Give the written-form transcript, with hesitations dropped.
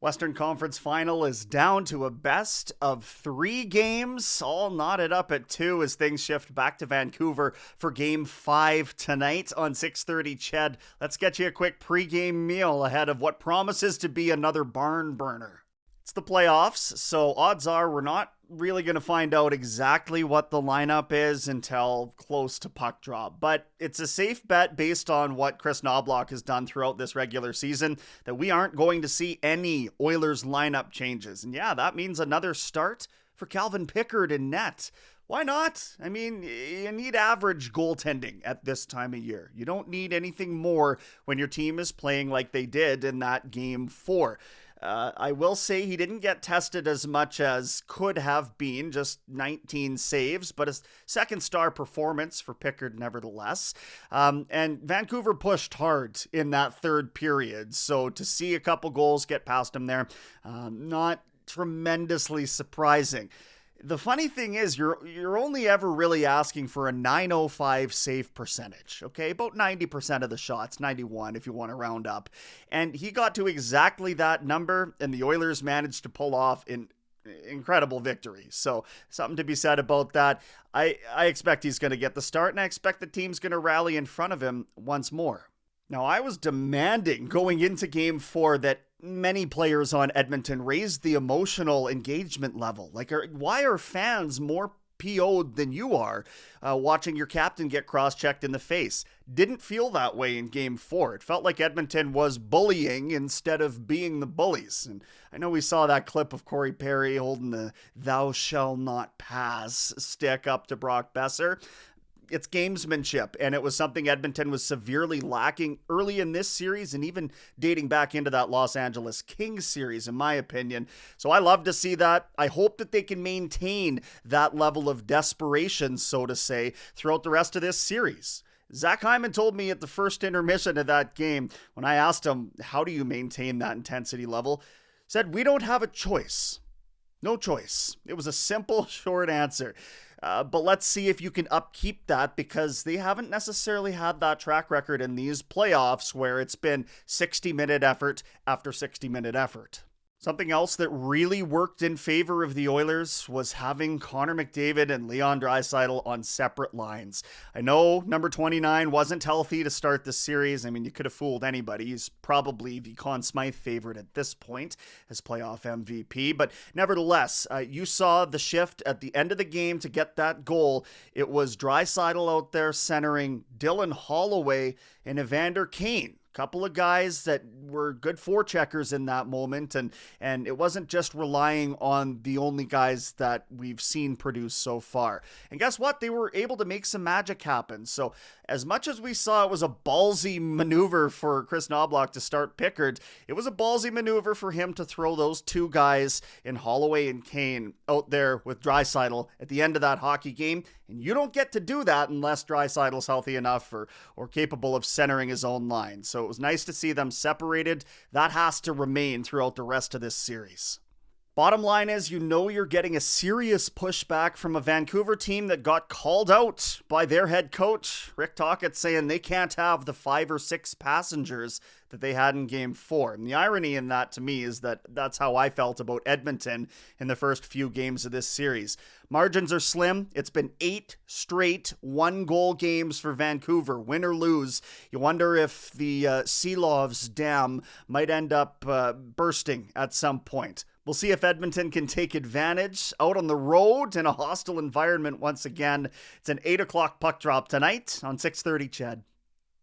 Western Conference Final is down to a best of 3 games, all knotted up at 2 as things shift back to Vancouver for Game 5 tonight on 6:30. Ched, let's get you a quick pregame meal ahead of what promises to be another barn burner. It's the playoffs, so odds are we're not really going to find out exactly what the lineup is until close to puck drop. But it's a safe bet based on what Chris Knoblauch has done throughout this regular season that we aren't going to see any Oilers lineup changes. And yeah, that means another start for Calvin Pickard in net. Why not? I mean, you need average goaltending at this time of year. You don't need anything more when your team is playing like they did in that Game 4. I will say he didn't get tested as much as could have been, just 19 saves, but a second star performance for Pickard nevertheless. And Vancouver pushed hard in that third period, so to see a couple goals get past him there, not tremendously surprising. The funny thing is, you're only ever really asking for a .905 save percentage, okay? About 90% of the shots, 91 if you want to round up. And he got to exactly that number, and the Oilers managed to pull off an incredible victory. So something to be said about that. I expect he's going to get the start, and I expect the team's going to rally in front of him once more. Now, I was demanding going into Game 4 that many players on Edmonton raised the emotional engagement level. Like, why are fans more PO'd than you are watching your captain get cross-checked in the face? Didn't feel that way in Game 4. It felt like Edmonton was bullying instead of being the bullies. And I know we saw that clip of Corey Perry holding the "thou shall not pass" stick up to Brock Besser. It's gamesmanship, and it was something Edmonton was severely lacking early in this series and even dating back into that Los Angeles Kings series, in my opinion. So I love to see that. I hope that they can maintain that level of desperation, so to say, throughout the rest of this series. Zach Hyman told me at the first intermission of that game, when I asked him, how do you maintain that intensity level, said, we don't have a choice. No choice. It was a simple, short answer. But let's see if you can upkeep that, because they haven't necessarily had that track record in these playoffs where it's been 60-minute effort after 60-minute effort. Something else that really worked in favor of the Oilers was having Connor McDavid and Leon Draisaitl on separate lines. I know number 29 wasn't healthy to start the series. I mean, you could have fooled anybody. He's probably the Conn Smythe favorite at this point as playoff MVP. But nevertheless, you saw the shift at the end of the game to get that goal. It was Draisaitl out there centering Dylan Holloway and Evander Kane. Couple of guys that were good forecheckers in that moment, and it wasn't just relying on the only guys that we've seen produce so far. And guess what? They were able to make some magic happen. So as much as we saw it was a ballsy maneuver for Chris Knoblauch to start Pickard, it was a ballsy maneuver for him to throw those two guys in Holloway and Kane out there with Draisaitl at the end of that hockey game. And you don't get to do that unless Draisaitl's healthy enough or capable of centering his own line. So it was nice to see them separated. That has to remain throughout the rest of this series. Bottom line is, you're getting a serious pushback from a Vancouver team that got called out by their head coach, Rick Tocchet, saying they can't have the 5 or 6 passengers that they had in Game 4. And the irony in that, to me, is that that's how I felt about Edmonton in the first few games of this series. Margins are slim. It's been 8 straight 1-goal games for Vancouver, win or lose. You wonder if the Seelovs Dam might end up bursting at some point. We'll see if Edmonton can take advantage out on the road in a hostile environment once again. It's an 8 o'clock puck drop tonight on 6:30 Ched.